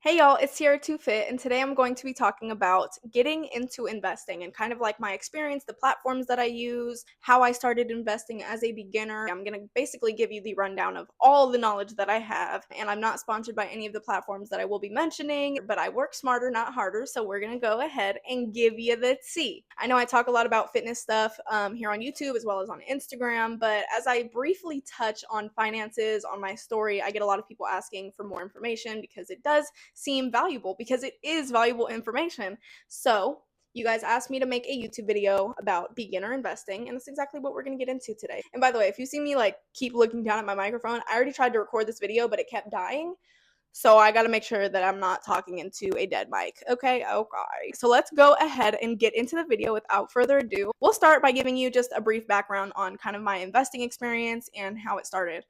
Hey y'all, it's Sierra 2 Fit, and today I'm going to be talking about getting into investing and kind of like my experience, the platforms that I use, how I started investing as a beginner. I'm going to basically give you the rundown of all the knowledge that I have, and I'm not sponsored by any of the platforms that I will be mentioning, but I work smarter, not harder, so we're going to go ahead and give you the tea. I know I talk a lot about fitness stuff here on YouTube as well as on Instagram, but as I briefly touch on finances on my story, I get a lot of people asking for more information because it does seem valuable because it is valuable information. So, you guys asked me to make a YouTube video about beginner investing, and that's exactly what we're going to get into today. And by the way, if you see me like keep looking down at my microphone, I already tried to record this video, but it kept dying. So I got to make sure that I'm not talking into a dead mic. Okay. So let's go ahead and get into the video without further ado. We'll start by giving you just a brief background on kind of my investing experience and how it started.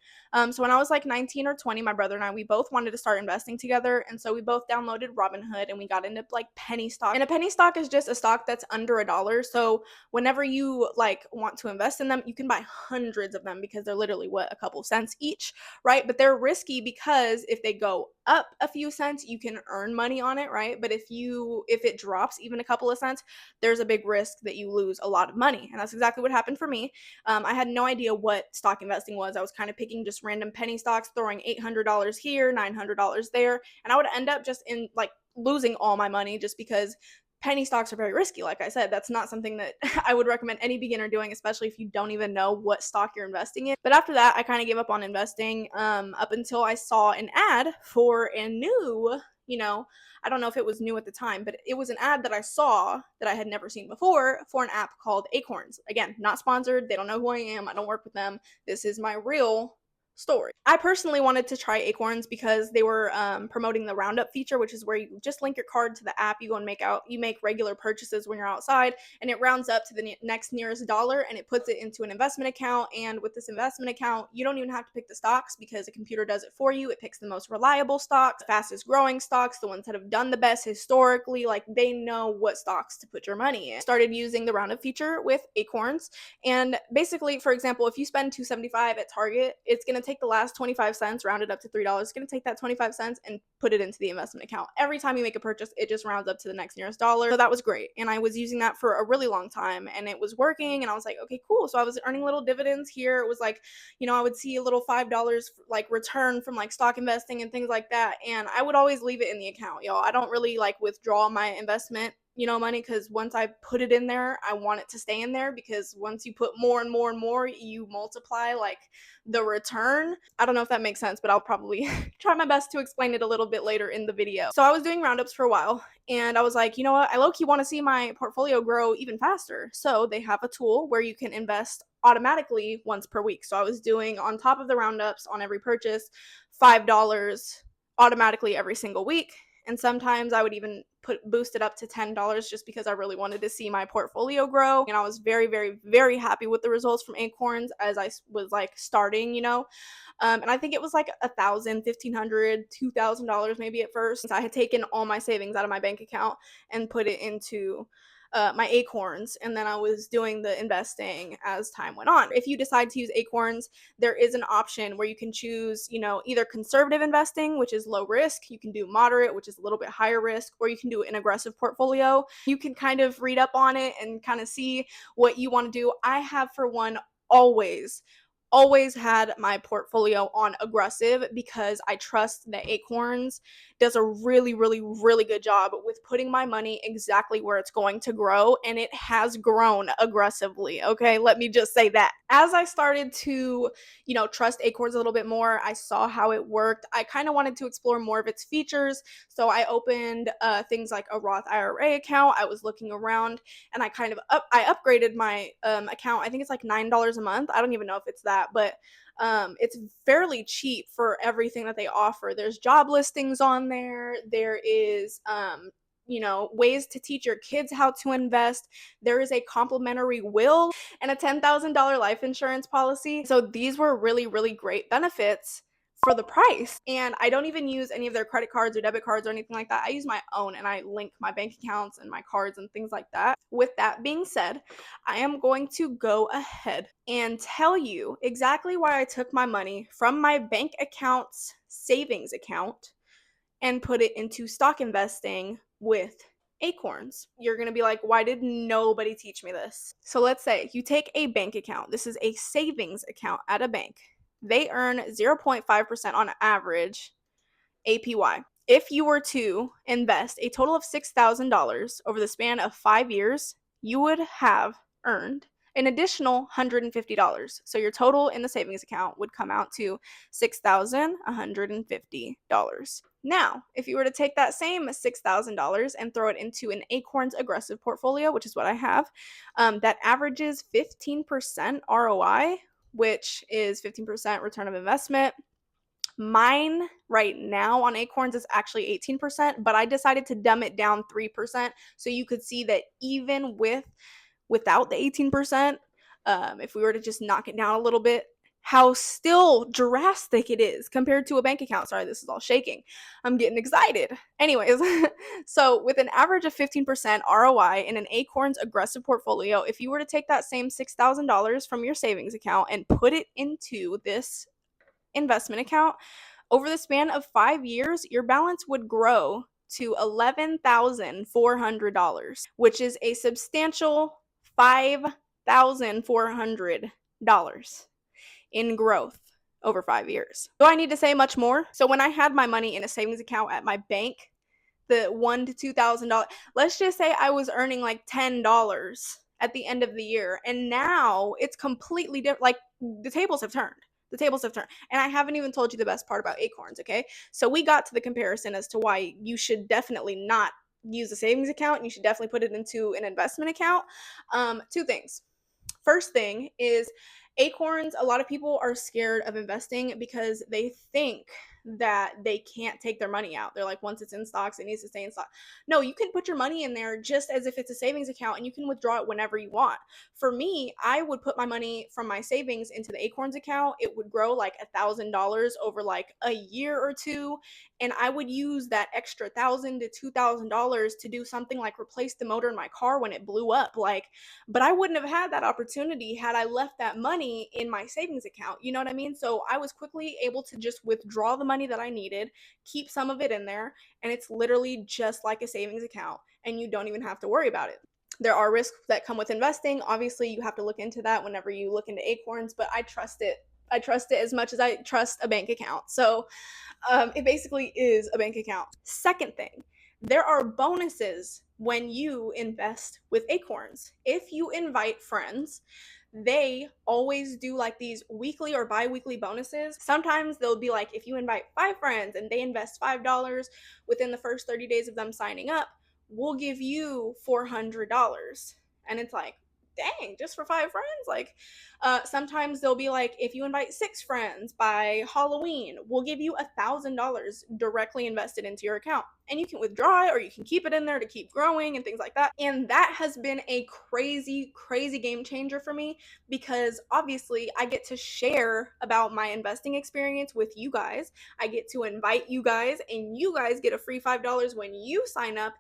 So when I was like 19 or 20, my brother and I, we both wanted to start investing together. And so we both downloaded Robinhood and we got into like penny stock. And a penny stock is just a stock that's under $1. So whenever you like want to invest in them, you can buy hundreds of them because they're literally a couple cents each, right? But they're risky because if they go up a few cents, you can earn money on it, right? But if it drops even a couple of cents, there's a big risk that you lose a lot of money. And that's exactly what happened for me. I had no idea what stock investing was. I was kind of picking just random penny stocks, throwing $800 here, $900 there, and I would end up just in like losing all my money just because penny stocks are very risky. Like I said, that's not something that I would recommend any beginner doing, especially if you don't even know what stock you're investing in. But after that, I kind of gave up on investing up until I saw an ad for a new, I don't know if it was new at the time, but it was an ad that I saw that I had never seen before for an app called Acorns. Again, not sponsored. They don't know who I am. I don't work with them. This is my real story. I personally wanted to try Acorns because they were promoting the roundup feature, which is where you just link your card to the app, you go and you make regular purchases when you're outside, and it rounds up to the next nearest dollar and it puts it into an investment account. And with this investment account, you don't even have to pick the stocks because the computer does it for you. It picks the most reliable stocks, fastest growing stocks, the ones that have done the best historically. Like, they know what stocks to put your money in. Started using the roundup feature with Acorns, and basically, for example, if you spend $2.75 at Target, it's going to take the last 25 cents, rounded up to $3. It's going to take that 25 cents and put it into the investment account. Every time you make a purchase, it just rounds up to the next nearest dollar. So that was great. And I was using that for a really long time and it was working. And I was like, okay, cool. So I was earning little dividends here. It was like, I would see a little $5 like return from like stock investing and things like that. And I would always leave it in the account, y'all. I don't really like withdraw my investment money, because once I put it in there, I want it to stay in there, because once you put more and more and more, you multiply like the return. I don't know if that makes sense, but I'll probably try my best to explain it a little bit later in the video. So I was doing roundups for a while and I was like, you know what? I low-key want to see my portfolio grow even faster. So they have a tool where you can invest automatically once per week. So I was doing, on top of the roundups on every purchase, $5 automatically every single week. And sometimes I would even boost it up to $10 just because I really wanted to see my portfolio grow. And I was very, very, very happy with the results from Acorns as I was like starting, and I think it was like $1,000, $1,500, $2,000 maybe at first. So I had taken all my savings out of my bank account and put it into my Acorns, and then I was doing the investing as time went on. If you decide to use Acorns, there is an option where you can choose, either conservative investing, which is low risk. You can do moderate, which is a little bit higher risk, or you can do an aggressive portfolio. You can kind of read up on it and kind of see what you want to do. I have, for one, always had my portfolio on aggressive because I trust that Acorns does a really, really, really good job with putting my money exactly where it's going to grow, and it has grown aggressively. Okay, let me just say that. As I started to, trust Acorns a little bit more, I saw how it worked. I kind of wanted to explore more of its features, so I opened things like a Roth IRA account. I was looking around, and I upgraded my account. I think it's like $9 a month. I don't even know if it's that, but it's fairly cheap for everything that they offer. There's job listings on there. There is ways to teach your kids how to invest. There is a complimentary will and a $10,000 life insurance policy. So these were really, really great benefits for the price. And I don't even use any of their credit cards or debit cards or anything like that. I use my own, and I link my bank accounts and my cards and things like that. With that being said, I am going to go ahead and tell you exactly why I took my money from my bank account's savings account and put it into stock investing with Acorns. You're going to be like, why did nobody teach me this? So let's say you take a bank account. This is a savings account at a bank. They earn 0.5% on average APY. If you were to invest a total of $6,000 over the span of 5 years, you would have earned an additional $150. So your total in the savings account would come out to $6,150. Now, if you were to take that same $6,000 and throw it into an Acorns aggressive portfolio, which is what I have, that averages 15% ROI, which is 15% return of investment. Mine right now on Acorns is actually 18%, but I decided to dumb it down 3% so you could see that even without the 18%, if we were to just knock it down a little bit, how still drastic it is compared to a bank account. Sorry, this is all shaking. I'm getting excited. Anyways, so with an average of 15% ROI in an Acorns aggressive portfolio, if you were to take that same $6,000 from your savings account and put it into this investment account, over the span of 5 years, your balance would grow to $11,400, which is a substantial $5,400 in growth over 5 years. Do I need to say much more? So when I had my money in a savings account at my bank, the $1,000 to $2,000, let's just say I was earning like $10 at the end of the year, and now it's completely different. Like, the tables have turned. The tables have turned. And I haven't even told you the best part about Acorns, okay? So we got to the comparison as to why you should definitely not use a savings account, and you should definitely put it into an investment account. Two things. First thing is Acorns, a lot of people are scared of investing because they think that they can't take their money out. They're like, once it's in stocks, it needs to stay in stock. No, you can put your money in there just as if it's a savings account, and you can withdraw it whenever you want. For me, I would put my money from my savings into the Acorns account. It would grow like $1,000 over like a year or two, and I would use that extra $1,000 to $2,000 to do something like replace the motor in my car when it blew up. But I wouldn't have had that opportunity had I left that money in my savings account. You know what I mean? So I was quickly able to just withdraw the money that I needed, keep some of it in there, and it's literally just like a savings account, and you don't even have to worry about it. There are risks that come with investing. Obviously, you have to look into that whenever you look into Acorns, but I trust it. I trust it as much as I trust a bank account. So it basically is a bank account. Second thing, there are bonuses when you invest with Acorns. If you invite friends, they always do like these weekly or bi-weekly bonuses. Sometimes they'll be like, if you invite 5 friends and they invest $5 within the first 30 days of them signing up, we'll give you $400. And it's like, dang, just for 5 friends? Like, sometimes they'll be like, if you invite 6 friends by Halloween, we'll give you $1,000 directly invested into your account, and you can withdraw it or you can keep it in there to keep growing and things like that. And that has been a crazy game changer for me, because obviously I get to share about my investing experience with you guys. I get to invite you guys, and you guys get a free $5 when you sign up.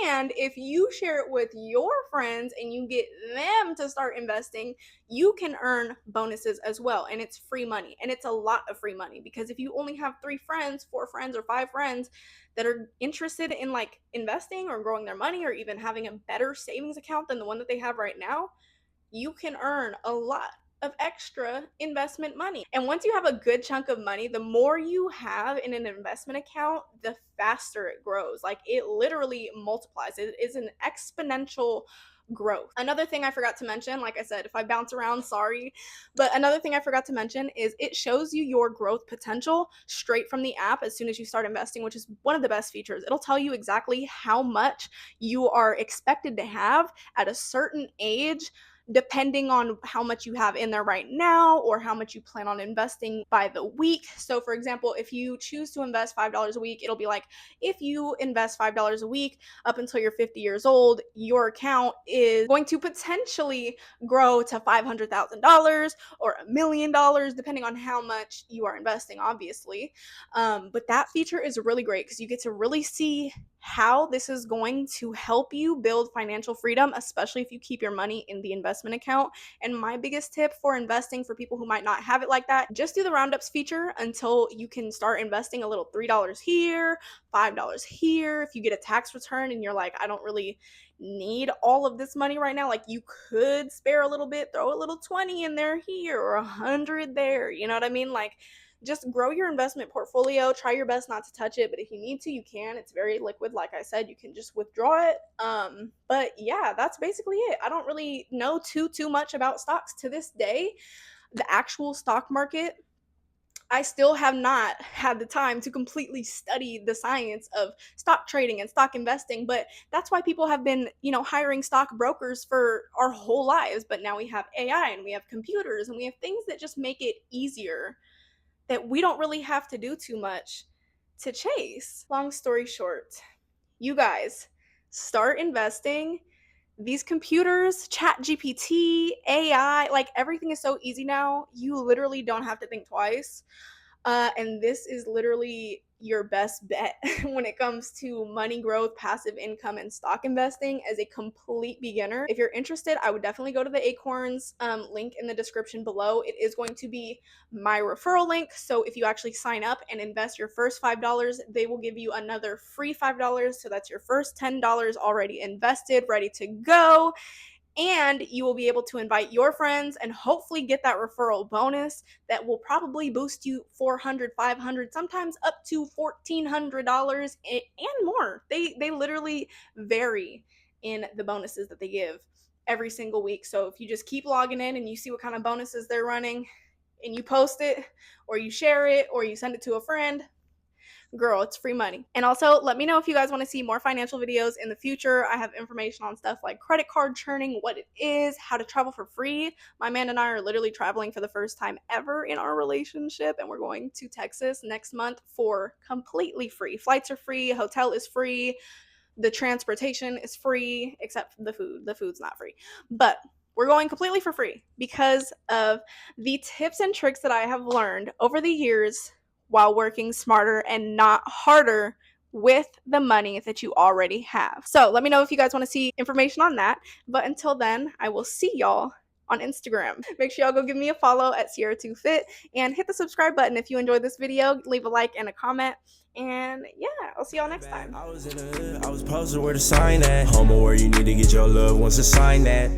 And if you share it with your friends and you get them to start investing, you can earn bonuses as well. And it's free money. And it's a lot of free money, because if you only have 3 friends, 4 friends, or 5 friends that are interested in like investing or growing their money or even having a better savings account than the one that they have right now, you can earn a lot of extra investment money. And once you have a good chunk of money, the more you have in an investment account, the faster it grows. Like, it literally multiplies. It is an exponential growth. Another thing I forgot to mention, like I said, if I bounce around, sorry, but another thing I forgot to mention is it shows you your growth potential straight from the app as soon as you start investing, which is one of the best features. It'll tell you exactly how much you are expected to have at a certain age, depending on how much you have in there right now or how much you plan on investing by the week. So for example, if you choose to invest $5 a week, it'll be like, if you invest $5 a week up until you're 50 years old, your account is going to potentially grow to $500,000 or $1 million, depending on how much you are investing, obviously. But that feature is really great because you get to really see how this is going to help you build financial freedom, especially if you keep your money in the investment account. And my biggest tip for investing for people who might not have it like that, just do the roundups feature until you can start investing a little $3 here, $5 here. If you get a tax return and you're like, I don't really need all of this money right now, like you could spare a little bit, throw a little 20 in there here or 100 there. You know what I mean? Like, just grow your investment portfolio. Try your best not to touch it, but if you need to, you can. It's very liquid. Like I said, you can just withdraw it. But yeah, that's basically it. I don't really know too much about stocks to this day. The actual stock market, I still have not had the time to completely study the science of stock trading and stock investing, but that's why people have been, hiring stock brokers for our whole lives. But now we have AI and we have computers and we have things that just make it easier, that we don't really have to do too much to chase. Long story short, you guys start investing. These computers, chat GPT, AI, like everything is so easy now. You literally don't have to think twice. And this is literally your best bet when it comes to money growth, passive income, and stock investing as a complete beginner. If you're interested, I would definitely go to the Acorns link in the description below. It is going to be my referral link. So if you actually sign up and invest your first $5, they will give you another free $5. So that's your first $10 already invested, ready to go. And you will be able to invite your friends and hopefully get that referral bonus that will probably boost you $400, $500, sometimes up to $1,400 and more. They literally vary in the bonuses that they give every single week. So if you just keep logging in and you see what kind of bonuses they're running and you post it or you share it or you send it to a friend, girl, it's free money. And also, let me know if you guys want to see more financial videos in the future. I have information on stuff like credit card churning, what it is, how to travel for free. My man and I are literally traveling for the first time ever in our relationship, and we're going to Texas next month for completely free. Flights are free, hotel is free, the transportation is free, except for the food. The food's not free. But we're going completely for free because of the tips and tricks that I have learned over the years while working smarter and not harder with the money that you already have. So let me know if you guys want to see information on that. But until then, I will see y'all on Instagram. Make sure y'all go give me a follow at Sierra2Fit and hit the subscribe button if you enjoyed this video. Leave a like and a comment. And yeah, I'll see y'all next time. I was in the hood, I was posted where to sign at. Home where you need to get your loved ones to sign that.